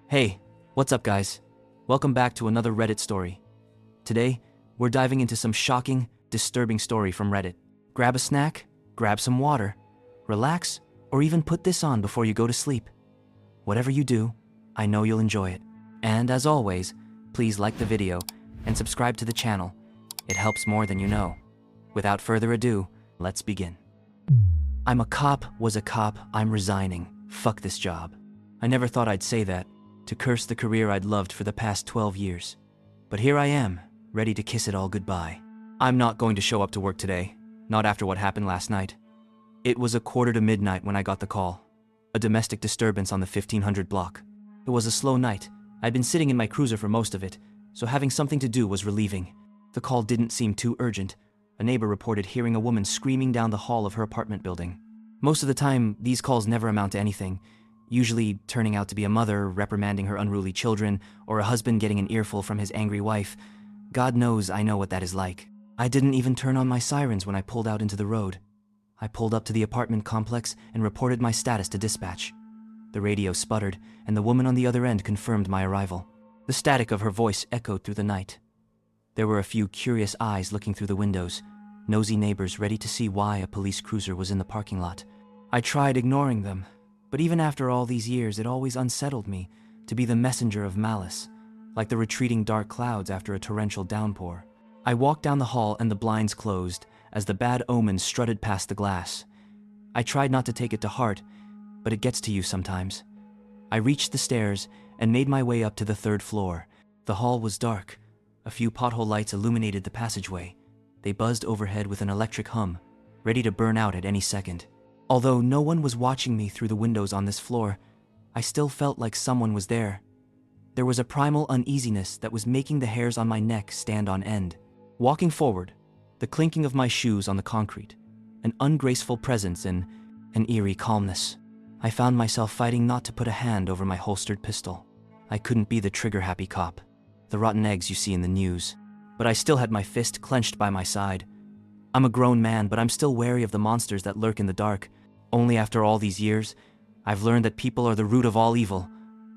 Hey, what's up guys? Welcome back to another Reddit story. Today, we're diving into some shocking, disturbing story from Reddit. Grab a snack, grab some water, relax, or even put this on before you go to sleep. Whatever you do, I know you'll enjoy it. And as always, please like the video and subscribe to the channel. It helps more than you know. Without further ado, let's begin. I'm a cop, was a cop, I'm resigning. Fuck this job. I never thought I'd say that, to curse the career I'd loved for the past 12 years. But here I am, ready to kiss it all goodbye. I'm not going to show up to work today, not after what happened last night. It was 1:45 when I got the call. A domestic disturbance on the 1500 block. It was a slow night. I'd been sitting in my cruiser for most of it, so having something to do was relieving. The call didn't seem too urgent. A neighbor reported hearing a woman screaming down the hall of her apartment building. Most of the time, these calls never amount to anything, usually turning out to be a mother reprimanding her unruly children, or a husband getting an earful from his angry wife. God knows I know what that is like. I didn't even turn on my sirens when I pulled out into the road. I pulled up to the apartment complex and reported my status to dispatch. The radio sputtered, and the woman on the other end confirmed my arrival. The static of her voice echoed through the night. There were a few curious eyes looking through the windows, nosy neighbors ready to see why a police cruiser was in the parking lot. I tried ignoring them, but even after all these years, it always unsettled me to be the messenger of malice, like the retreating dark clouds after a torrential downpour. I walked down the hall and the blinds closed as the bad omen strutted past the glass. I tried not to take it to heart, but it gets to you sometimes. I reached the stairs and made my way up to the 3rd floor. The hall was dark. A few pothole lights illuminated the passageway. They buzzed overhead with an electric hum, ready to burn out at any second. Although no one was watching me through the windows on this floor, I still felt like someone was there. There was a primal uneasiness that was making the hairs on my neck stand on end. Walking forward, the clinking of my shoes on the concrete, an ungraceful presence and an eerie calmness. I found myself fighting not to put a hand over my holstered pistol. I couldn't be the trigger-happy cop, the rotten eggs you see in the news, but I still had my fist clenched by my side. I'm a grown man, but I'm still wary of the monsters that lurk in the dark. Only after all these years, I've learned that people are the root of all evil.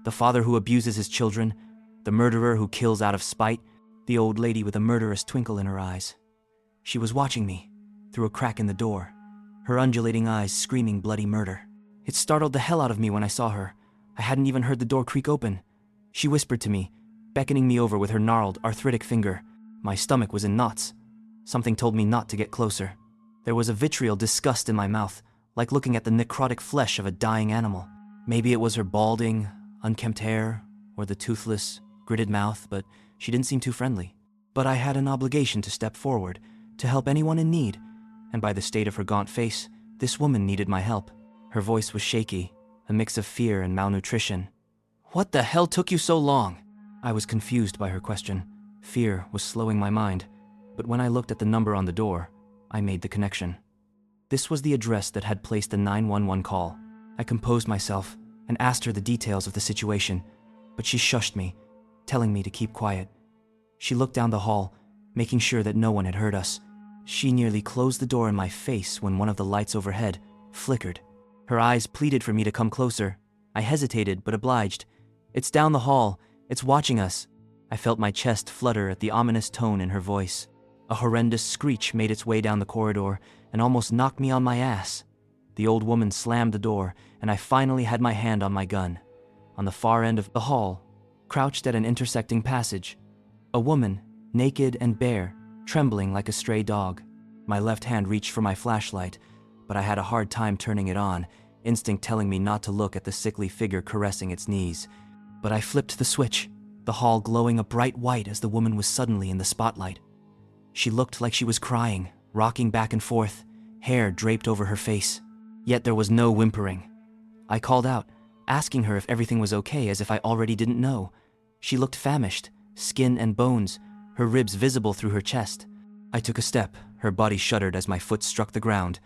The father who abuses his children, the murderer who kills out of spite, the old lady with a murderous twinkle in her eyes. She was watching me, through a crack in the door, her undulating eyes screaming bloody murder. It startled the hell out of me when I saw her. I hadn't even heard the door creak open. She whispered to me, beckoning me over with her gnarled, arthritic finger. My stomach was in knots. Something told me not to get closer. There was a vitriol disgust in my mouth, like looking at the necrotic flesh of a dying animal. Maybe it was her balding, unkempt hair, or the toothless, gritted mouth, but she didn't seem too friendly. But I had an obligation to step forward, to help anyone in need, and by the state of her gaunt face, this woman needed my help. Her voice was shaky, a mix of fear and malnutrition. "What the hell took you so long?" I was confused by her question. Fear was slowing my mind, but when I looked at the number on the door, I made the connection. This was the address that had placed the 911 call. I composed myself and asked her the details of the situation, but she shushed me, telling me to keep quiet. She looked down the hall, making sure that no one had heard us. She nearly closed the door in my face when one of the lights overhead flickered. Her eyes pleaded for me to come closer. I hesitated, but obliged. "It's down the hall. It's watching us." I felt my chest flutter at the ominous tone in her voice. A horrendous screech made its way down the corridor and almost knocked me on my ass. The old woman slammed the door, and I finally had my hand on my gun. On the far end of the hall, crouched at an intersecting passage, a woman, naked and bare, trembling like a stray dog. My left hand reached for my flashlight, but I had a hard time turning it on, instinct telling me not to look at the sickly figure caressing its knees. But I flipped the switch, the hall glowing a bright white as the woman was suddenly in the spotlight. She looked like she was crying, rocking back and forth, hair draped over her face. Yet there was no whimpering. I called out, asking her if everything was okay, as if I already didn't know. She looked famished, skin and bones, her ribs visible through her chest. I took a step, her body shuddered as my foot struck the ground.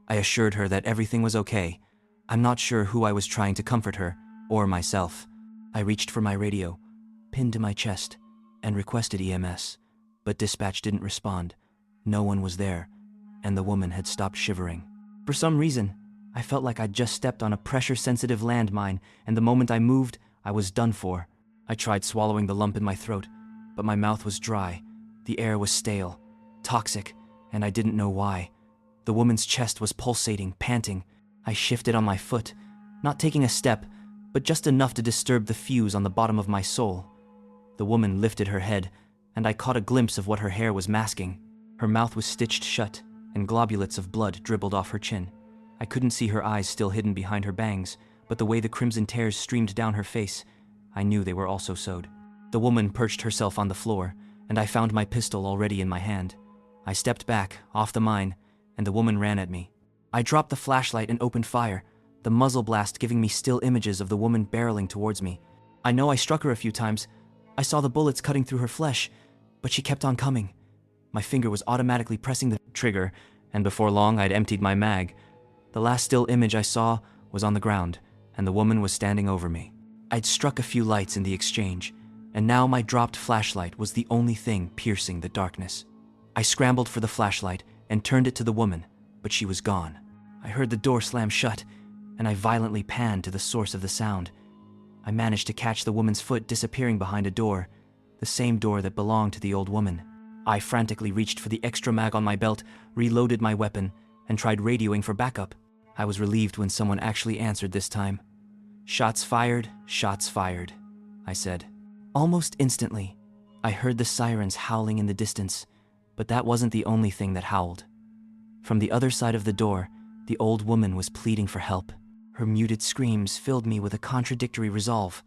I assured her that everything was okay. I'm not sure who I was trying to comfort her, or myself. I reached for my radio, pinned to my chest, and requested EMS. But dispatch didn't respond. No one was there, and the woman had stopped shivering. For some reason, I felt like I'd just stepped on a pressure-sensitive landmine, and the moment I moved, I was done for. I tried swallowing the lump in my throat, but my mouth was dry. The air was stale, toxic, and I didn't know why. The woman's chest was pulsating, panting. I shifted on my foot, not taking a step, but just enough to disturb the fuse on the bottom of my soul. The woman lifted her head, and I caught a glimpse of what her hair was masking. Her mouth was stitched shut, and globulates of blood dribbled off her chin. I couldn't see her eyes still hidden behind her bangs, but the way the crimson tears streamed down her face, I knew they were also sewed. The woman perched herself on the floor, and I found my pistol already in my hand. I stepped back, off the mine, and the woman ran at me. I dropped the flashlight and opened fire, the muzzle blast giving me still images of the woman barreling towards me. I know I struck her a few times. I saw the bullets cutting through her flesh, but she kept on coming. My finger was automatically pressing the trigger, and before long I'd emptied my mag. The last still image I saw was on the ground, and the woman was standing over me. I'd struck a few lights in the exchange, and now my dropped flashlight was the only thing piercing the darkness. I scrambled for the flashlight and turned it to the woman, but she was gone. I heard the door slam shut, and I violently panned to the source of the sound. I managed to catch the woman's foot disappearing behind a door, the same door that belonged to the old woman. I frantically reached for the extra mag on my belt, reloaded my weapon, and tried radioing for backup. I was relieved when someone actually answered this time. "Shots fired, I said. Almost instantly, I heard the sirens howling in the distance, but that wasn't the only thing that howled. From the other side of the door, the old woman was pleading for help. Her muted screams filled me with a contradictory resolve.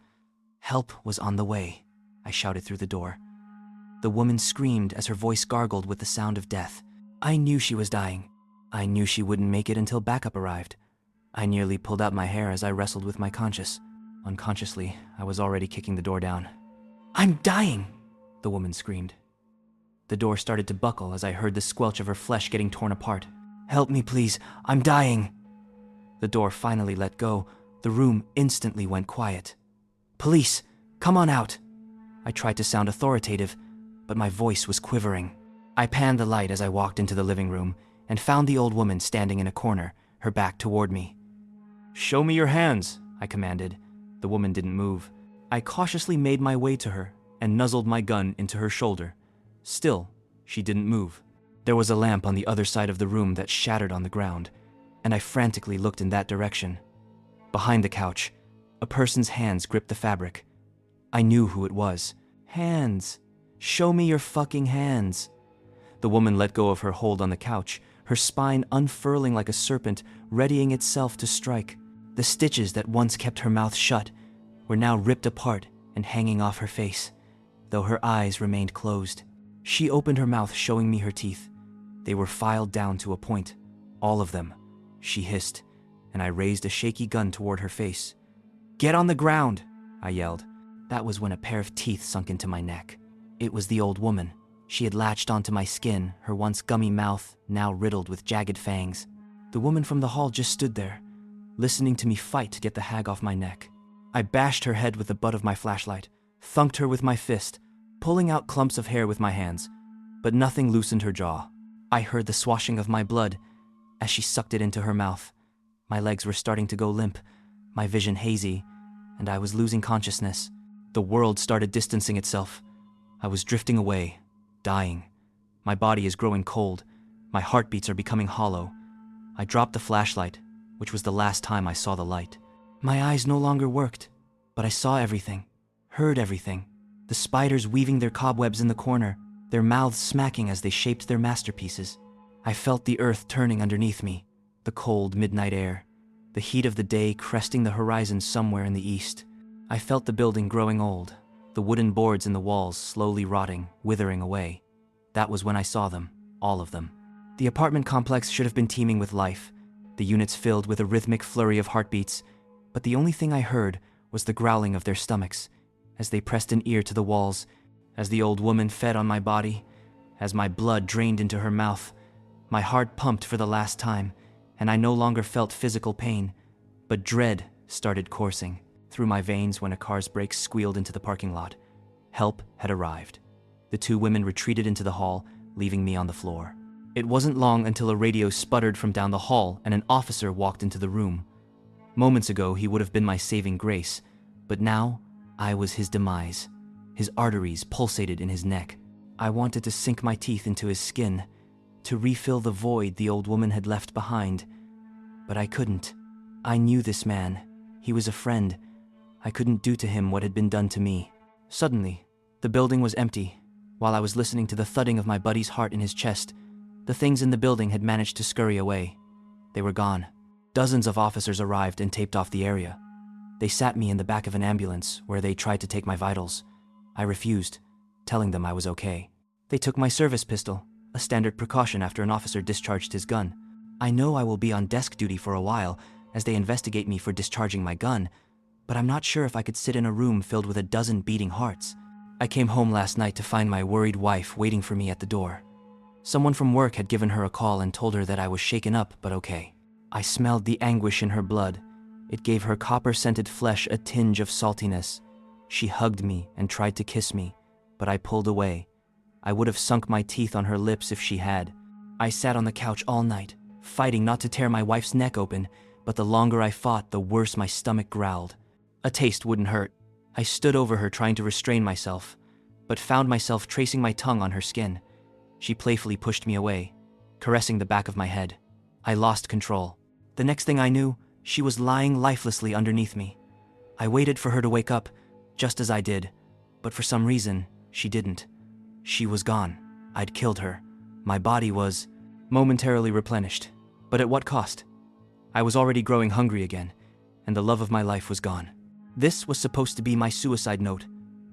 Help was on the way, I shouted through the door. The woman screamed as her voice gargled with the sound of death. I knew she was dying. I knew she wouldn't make it until backup arrived. I nearly pulled out my hair as I wrestled with my conscience. Unconsciously, I was already kicking the door down. "I'm dying!" the woman screamed. The door started to buckle as I heard the squelch of her flesh getting torn apart. "Help me, please. I'm dying!" The door finally let go. The room instantly went quiet. "Police, come on out!" I tried to sound authoritative, but my voice was quivering. I panned the light as I walked into the living room and found the old woman standing in a corner, her back toward me. "Show me your hands," I commanded. The woman didn't move. I cautiously made my way to her and nuzzled my gun into her shoulder. Still, she didn't move. There was a lamp on the other side of the room that shattered on the ground, and I frantically looked in that direction. Behind the couch, a person's hands gripped the fabric. I knew who it was. "Hands! Show me your fucking hands!" The woman let go of her hold on the couch, her spine unfurling like a serpent, readying itself to strike. The stitches that once kept her mouth shut were now ripped apart and hanging off her face, though her eyes remained closed. She opened her mouth, showing me her teeth. They were filed down to a point. All of them, she hissed, and I raised a shaky gun toward her face. "Get on the ground!" I yelled. That was when a pair of teeth sunk into my neck. It was the old woman. She had latched onto my skin, her once gummy mouth now riddled with jagged fangs. The woman from the hall just stood there, listening to me fight to get the hag off my neck. I bashed her head with the butt of my flashlight, thunked her with my fist, pulling out clumps of hair with my hands, but nothing loosened her jaw. I heard the swashing of my blood as she sucked it into her mouth. My legs were starting to go limp, my vision hazy, and I was losing consciousness. The world started distancing itself. I was drifting away, dying. My body is growing cold. My heartbeats are becoming hollow. I dropped the flashlight, which was the last time I saw the light. My eyes no longer worked, but I saw everything, heard everything. The spiders weaving their cobwebs in the corner, their mouths smacking as they shaped their masterpieces. I felt the earth turning underneath me, the cold midnight air, the heat of the day cresting the horizon somewhere in the east. I felt the building growing old, the wooden boards in the walls slowly rotting, withering away. That was when I saw them, all of them. The apartment complex should have been teeming with life, the units filled with a rhythmic flurry of heartbeats, but the only thing I heard was the growling of their stomachs as they pressed an ear to the walls, as the old woman fed on my body, as my blood drained into her mouth. My heart pumped for the last time, and I no longer felt physical pain, but dread started coursing through my veins when a car's brakes squealed into the parking lot. Help had arrived. The two women retreated into the hall, leaving me on the floor. It wasn't long until a radio sputtered from down the hall and an officer walked into the room. Moments ago, he would have been my saving grace, but now I was his demise. His arteries pulsated in his neck. I wanted to sink my teeth into his skin, to refill the void the old woman had left behind. But I couldn't. I knew this man. He was a friend. I couldn't do to him what had been done to me. Suddenly, the building was empty. While I was listening to the thudding of my buddy's heart in his chest, the things in the building had managed to scurry away. They were gone. Dozens of officers arrived and taped off the area. They sat me in the back of an ambulance where they tried to take my vitals. I refused, telling them I was okay. They took my service pistol, a standard precaution after an officer discharged his gun. I know I will be on desk duty for a while as they investigate me for discharging my gun, but I'm not sure if I could sit in a room filled with a dozen beating hearts. I came home last night to find my worried wife waiting for me at the door. Someone from work had given her a call and told her that I was shaken up but okay. I smelled the anguish in her blood. It gave her copper-scented flesh a tinge of saltiness. She hugged me and tried to kiss me, but I pulled away. I would have sunk my teeth on her lips if she had. I sat on the couch all night, fighting not to tear my wife's neck open, but the longer I fought, the worse my stomach growled. A taste wouldn't hurt. I stood over her trying to restrain myself, but found myself tracing my tongue on her skin. She playfully pushed me away, caressing the back of my head. I lost control. The next thing I knew, she was lying lifelessly underneath me. I waited for her to wake up, just as I did, but for some reason, she didn't. She was gone. I'd killed her. My body was momentarily replenished, but at what cost? I was already growing hungry again, and the love of my life was gone. This was supposed to be my suicide note,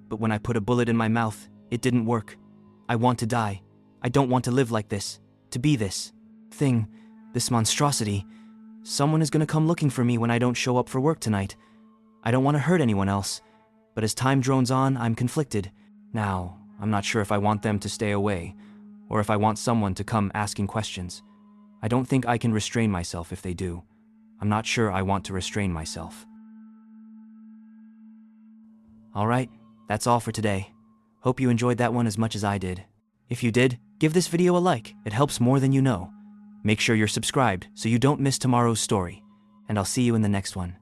but when I put a bullet in my mouth, it didn't work. I want to die. I don't want to live like this, to be this thing, this monstrosity. Someone is gonna come looking for me when I don't show up for work tonight. I don't want to hurt anyone else, but as time drones on, I'm conflicted. Now, I'm not sure if I want them to stay away, or if I want someone to come asking questions. I don't think I can restrain myself if they do. I'm not sure I want to restrain myself. Alright, that's all for today. Hope you enjoyed that one as much as I did. If you did, give this video a like, it helps more than you know. Make sure you're subscribed so you don't miss tomorrow's story, and I'll see you in the next one.